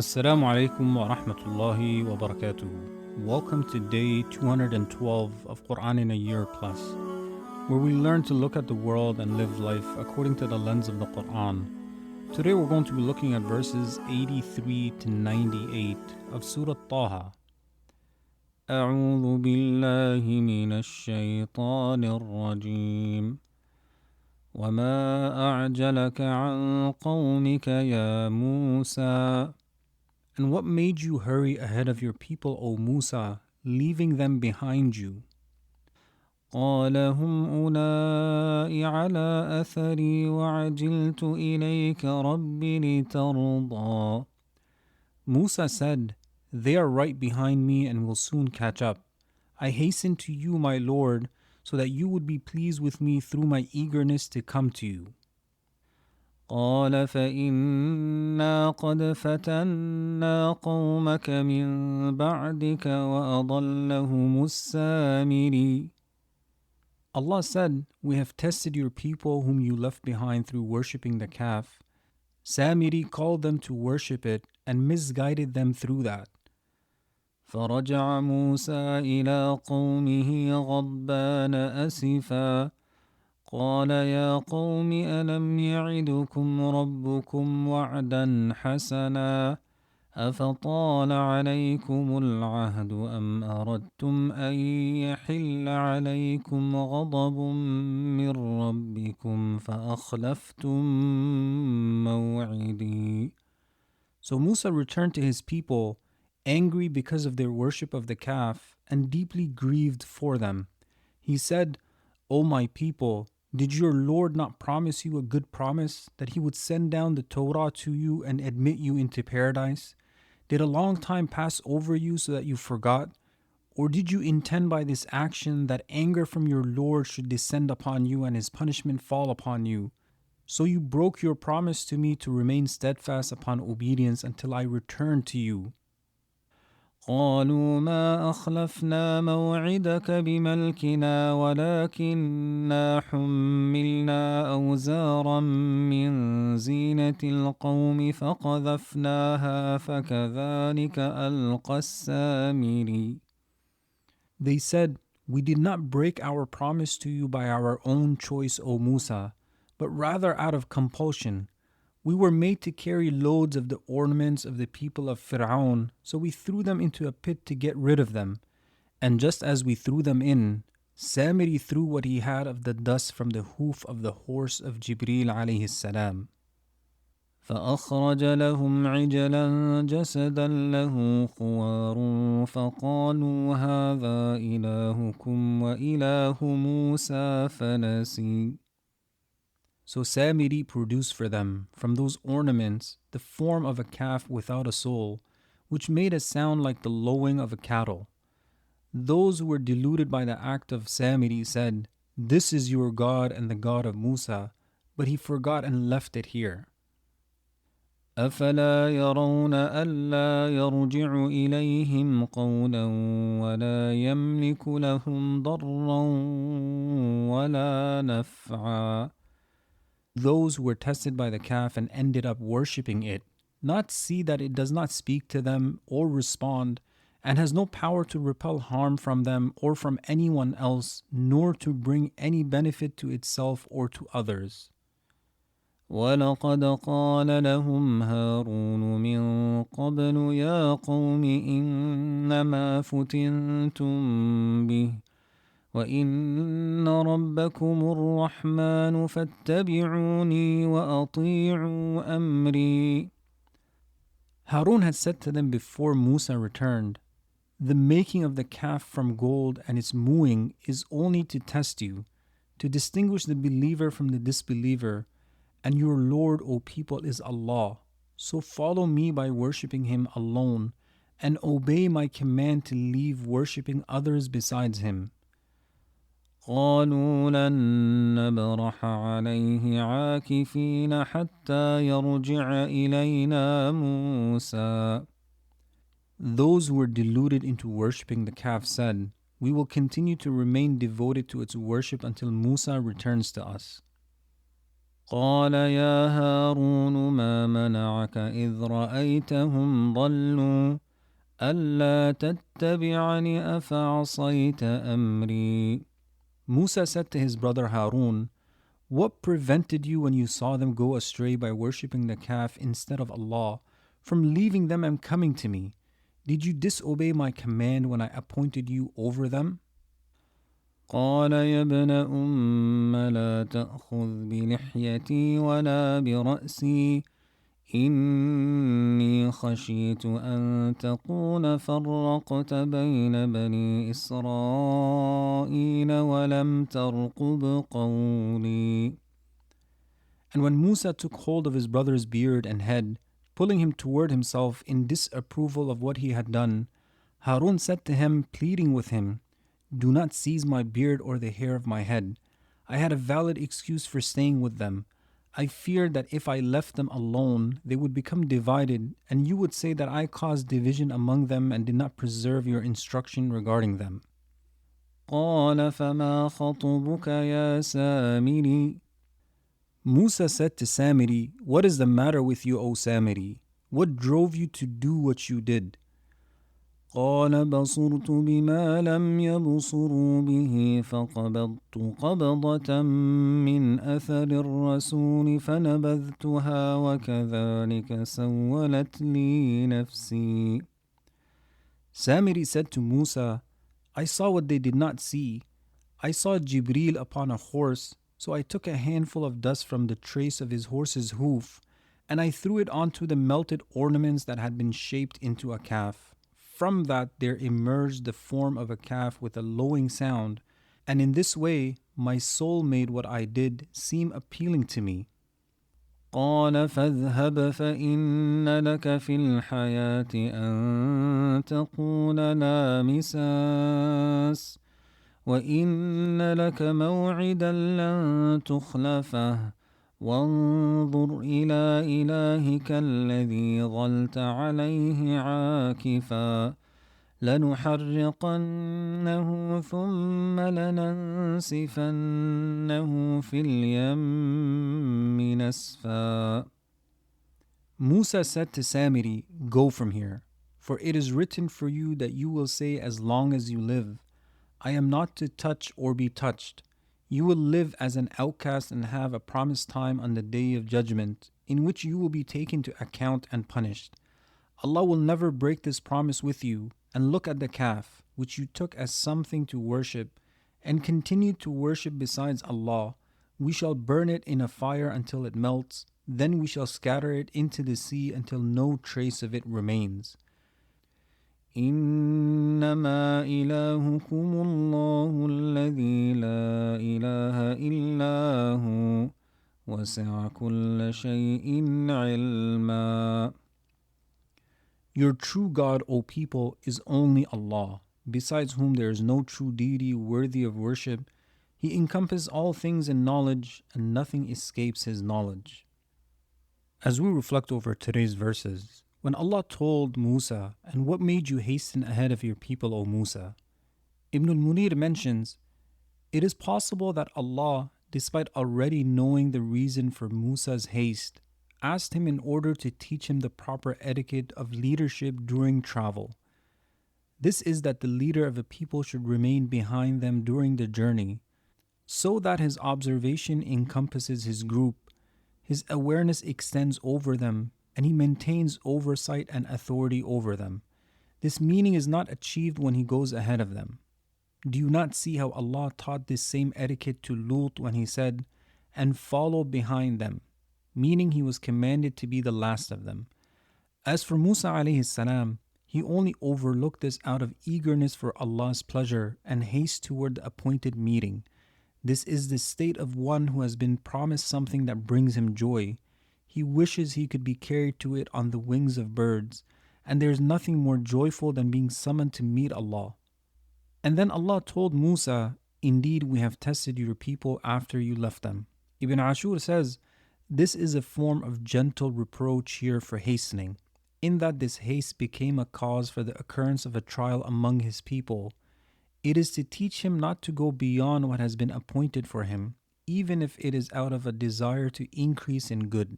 Assalamu alaikum wa rahmatullahi wa barakatuh. Welcome to day 212 of Quran in a Year Plus, where we learn to look at the world and live life according to the lens of the Quran. Today we're going to be looking at verses 83 to 98 of Surah Taha. أعوذ بالله من الشيطان الرجيم وما أعجلك عن قومك يا موسى. And what made you hurry ahead of your people, O Musa, leaving them behind you? قال هم أولئك على أثري وعجلت إليك رب لترضى. Musa said, They are right behind me and will soon catch up. I hasten to you, my Lord, so that you would be pleased with me through my eagerness to come to you. قال فإنا قد فتنا قومك من بعدك وأضلهم السامري. Allah said, We have tested your people whom you left behind through worshipping the calf. Samiri called them to worship it and misguided them through that. فرجع موسى إلى قومه غضبان أسفا قال يا قوم ألم يعدكم ربكم وعدا حسنا أفطال عليكم العهد أم أردتم أن يحل عليكم غضب من ربكم فأخلفتم موعدي. So Musa returned to his people, angry because of their worship of the calf and deeply grieved for them. He said, O my people, did your Lord not promise you a good promise that he would send down the Torah to you and admit you into paradise? Did a long time pass over you so that you forgot? Or did you intend by this action that anger from your Lord should descend upon you and his punishment fall upon you? So you broke your promise to me to remain steadfast upon obedience until I return to you. قالوا ما أخلفنا موعدك بملكنا ولكننا حملنا أوزارا من زينة القوم فقذفناها فكذلك ألقى السامري. They said, We did not break our promise to you by our own choice, O Musa, but rather out of compulsion. We were made to carry loads of the ornaments of the people of Fir'aun, so we threw them into a pit to get rid of them. And just as we threw them in, Samiri threw what he had of the dust from the hoof of the horse of Jibreel alayhi salam. فأخرج لهم عجلا جسدا له خوار فقالوا هذا إلهكم وإله موسى فنسي. So Samiri produced for them, from those ornaments, the form of a calf without a soul, which made a sound like the lowing of a cattle. Those who were deluded by the act of Samiri said, This is your God and the God of Musa, but he forgot and left it here. أفلا يرون ألا يرجع إليهم قولا ولا يملك لهم ضرا ولا نفعا. Those who were tested by the calf and ended up worshipping it, not see that it does not speak to them or respond, and has no power to repel harm from them or from anyone else, nor to bring any benefit to itself or to others. ولقد قال لهم هارون من قبل يا قوم إنما فتنتم به وَإِنَّ رَبَّكُمُ الرَّحْمَنُ فَاتَّبِعُونِي وَأَطِيعُوا أَمْرِي. Harun had said to them before Musa returned, The making of the calf from gold and its mooing is only to test you, to distinguish the believer from the disbeliever, and your Lord, O people, is Allah. So follow me by worshipping Him alone, and obey my command to leave worshipping others besides Him. قالوا لن نبرح عليه عاكفين حتى يرجع إلينا موسى. Those who were deluded into worshipping the calf said, We will continue to remain devoted to its worship until Musa returns to us. قال يا هارون ما منعك إذ رأيتهم ضلوا ألا تتبعني أفعصيت أمري. Musa said to his brother Harun, what prevented you when you saw them go astray by worshipping the calf instead of Allah from leaving them and coming to me? Did you disobey my command when I appointed you over them? قال يا ابن لا تأخذ بلحيتي ولا برأسي إني خشيت أن تقول فرقت بين بني إسرائيل ولم ترقب قولي. And when Musa took hold of his brother's beard and head, pulling him toward himself in disapproval of what he had done, Harun said to him, pleading with him, do not seize my beard or the hair of my head. I had a valid excuse for staying with them. I feared that if I left them alone, they would become divided, and you would say that I caused division among them and did not preserve your instruction regarding them. قال فما خطبك يا سامري. Musa said to Samiri, what is the matter with you, O Samiri? What drove you to do what you did? قال بصرت بما لم يبصروا به فقبضت قبضة من أثر الرسول فنبذتها وكذلك سولت لي نفسي. Samiri said to Musa, I saw what they did not see. I saw Jibreel upon a horse, so I took a handful of dust from the trace of his horse's hoof, and I threw it onto the melted ornaments that had been shaped into a calf. From that there emerged the form of a calf with a lowing sound, and in this way my soul made what I did seem appealing to me. قال فاذهب فإن لك في الحياة أن تقول لا مساس وإن لك موعدا لن تخلفه وانظر إلى إلهك الذي ظلت عليه عاكفا لنحرقنه ثم لننسفنه في اليم نسفا. Musa said to Samiri, go from here, for it is written for you that you will say as long as you live, I am not to touch or be touched. You will live as an outcast and have a promised time on the day of judgment, in which you will be taken to account and punished. Allah will never break this promise with you, and look at the calf, which you took as something to worship, and continued to worship besides Allah. We shall burn it in a fire until it melts, then we shall scatter it into the sea until no trace of it remains. إنما إلهكم الله الذي لا إله إلا هو وسع كل شيء علما. Your true God, O people, is only Allah, besides whom there is no true deity worthy of worship. He encompasses all things in knowledge, and nothing escapes His knowledge. As we reflect over today's verses, when Allah told Musa, and what made you hasten ahead of your people, O Musa? Ibn al-Munir mentions, it is possible that Allah, despite already knowing the reason for Musa's haste, asked him in order to teach him the proper etiquette of leadership during travel. This is that the leader of a people should remain behind them during the journey, so that his observation encompasses his group, his awareness extends over them, and he maintains oversight and authority over them. This meaning is not achieved when he goes ahead of them. Do you not see how Allah taught this same etiquette to Lut when he said, and follow behind them, meaning he was commanded to be the last of them. As for Musa alayhi salam, he only overlooked this out of eagerness for Allah's pleasure and haste toward the appointed meeting. This is the state of one who has been promised something that brings him joy. He wishes he could be carried to it on the wings of birds, and there is nothing more joyful than being summoned to meet Allah. And then Allah told Musa, indeed we have tested your people after you left them. Ibn Ashur says, this is a form of gentle reproach here for hastening, in that this haste became a cause for the occurrence of a trial among his people. It is to teach him not to go beyond what has been appointed for him, even if it is out of a desire to increase in good.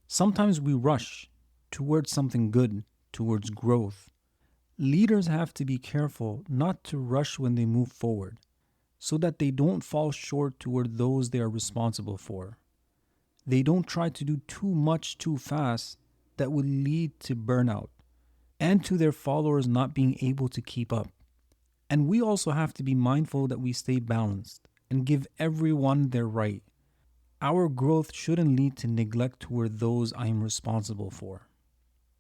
Sometimes we rush towards something good, towards growth. Leaders have to be careful not to rush when they move forward, so that they don't fall short toward those they are responsible for. They don't try to do too much too fast that would lead to burnout and to their followers not being able to keep up. And we also have to be mindful that we stay balanced and give everyone their right. Our growth shouldn't lead to neglect toward those I am responsible for.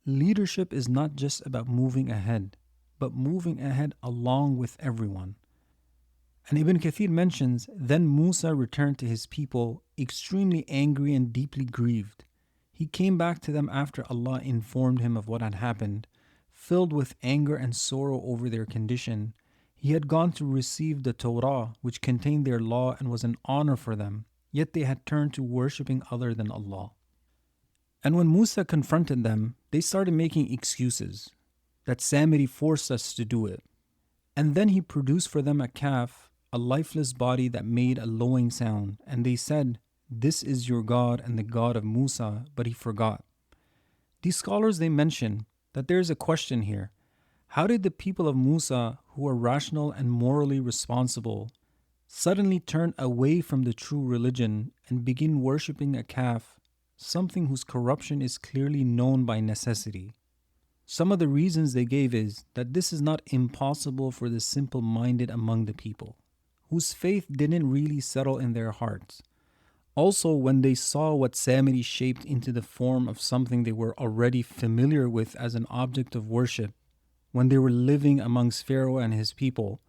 Leadership is not just about moving ahead, but moving ahead along with everyone. And Ibn Kathir mentions, then Musa returned to his people extremely angry and deeply grieved. He came back to them after Allah informed him of what had happened, filled with anger and sorrow over their condition. He had gone to receive the Torah, which contained their law and was an honor for them, yet they had turned to worshipping other than Allah. And when Musa confronted them, they started making excuses that Samiri forced us to do it. And then he produced for them a calf, a lifeless body that made a lowing sound, and they said, "This is your God and the God of Musa," but he forgot. These scholars, they mention that there is a question here. How did the people of Musa, who are rational and morally responsible, suddenly turn away from the true religion and begin worshipping a calf, something whose corruption is clearly known by necessity? Some of the reasons they gave is that this is not impossible for the simple-minded among the people, whose faith didn't really settle in their hearts. Also, when they saw what Samiri shaped into the form of something they were already familiar with as an object of worship, when they were living amongst Pharaoh and his people,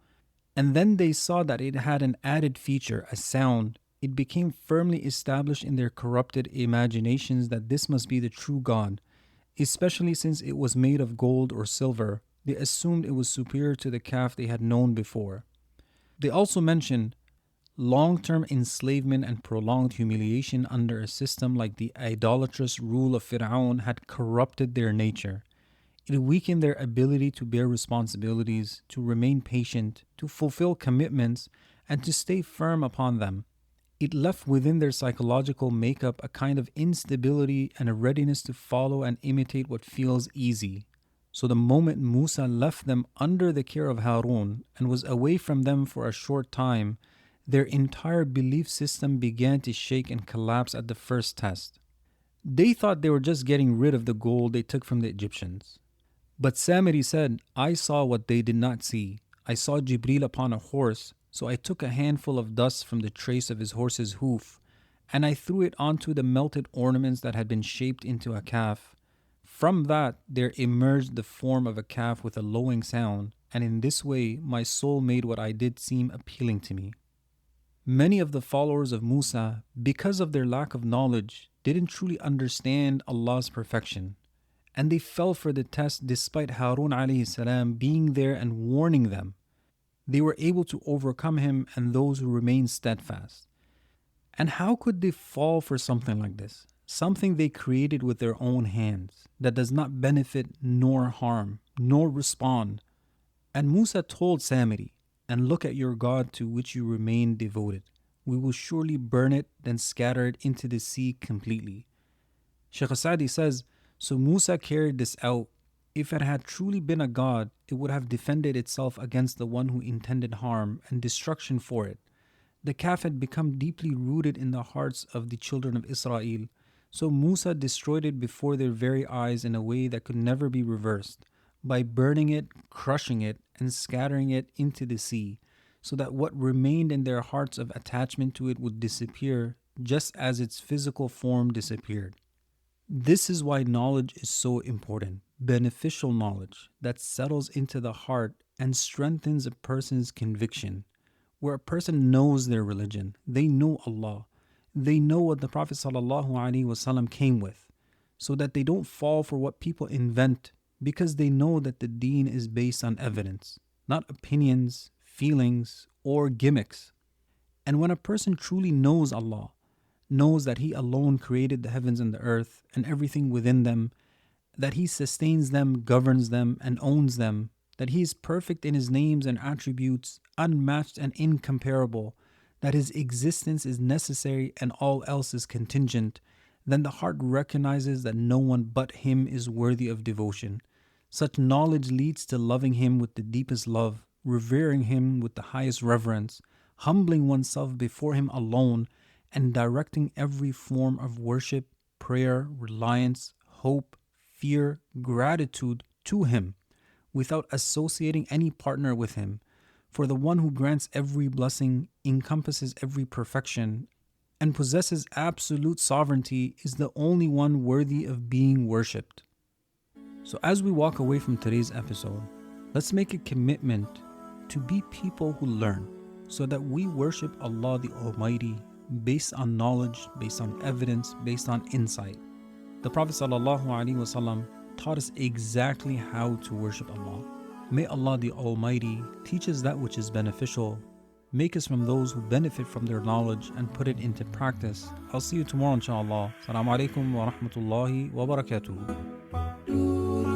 and then they saw that it had an added feature, a sound, it became firmly established in their corrupted imaginations that this must be the true God. Especially since it was made of gold or silver, they assumed it was superior to the calf they had known before. They also mentioned long-term enslavement and prolonged humiliation under a system like the idolatrous rule of Fir'aun had corrupted their nature. It weakened their ability to bear responsibilities, to remain patient, to fulfill commitments, and to stay firm upon them. It left within their psychological makeup a kind of instability and a readiness to follow and imitate what feels easy. So the moment Musa left them under the care of Harun and was away from them for a short time, their entire belief system began to shake and collapse at the first test. They thought they were just getting rid of the gold they took from the Egyptians. But Samiri said, "I saw what they did not see. I saw Jibril upon a horse, so I took a handful of dust from the trace of his horse's hoof, and I threw it onto the melted ornaments that had been shaped into a calf. From that there emerged the form of a calf with a lowing sound, and in this way my soul made what I did seem appealing to me." Many of the followers of Musa, because of their lack of knowledge, didn't truly understand Allah's perfection, and they fell for the test despite Harun alayhi salam being there and warning them. They were able to overcome him and those who remained steadfast. And how could they fall for something like this? Something they created with their own hands that does not benefit nor harm, nor respond. And Musa told Samiri, "And look at your God to which you remain devoted. We will surely burn it, then scatter it into the sea completely." Shaykh Sa'di says, so Musa carried this out. If it had truly been a God, it would have defended itself against the one who intended harm and destruction for it. The calf had become deeply rooted in the hearts of the children of Israel, so Musa destroyed it before their very eyes in a way that could never be reversed, by burning it, crushing it, and scattering it into the sea, so that what remained in their hearts of attachment to it would disappear, just as its physical form disappeared. This is why knowledge is so important. Beneficial knowledge that settles into the heart and strengthens a person's conviction, where a person knows their religion, they know Allah, they know what the Prophet ﷺ came with, so that they don't fall for what people invent, because they know that the deen is based on evidence, not opinions, feelings, or gimmicks. And when a person truly knows Allah, knows that He alone created the heavens and the earth and everything within them, that He sustains them, governs them, and owns them, that He is perfect in His names and attributes, unmatched and incomparable, that his existence is necessary and all else is contingent, then the heart recognizes that no one but him is worthy of devotion. Such knowledge leads to loving him with the deepest love, revering him with the highest reverence, humbling oneself before him alone, and directing every form of worship, prayer, reliance, hope, fear, gratitude to him, without associating any partner with him. For the one who grants every blessing, encompasses every perfection, and possesses absolute sovereignty is the only one worthy of being worshipped. So, as we walk away from today's episode, let's make a commitment to be people who learn so that we worship Allah the Almighty based on knowledge, based on evidence, based on insight. The Prophet ﷺ taught us exactly how to worship Allah. May Allah the Almighty teach us that which is beneficial, make us from those who benefit from their knowledge and put it into practice. I'll see you tomorrow inshallah. Assalamu alaikum wa rahmatullahi wa barakatuh.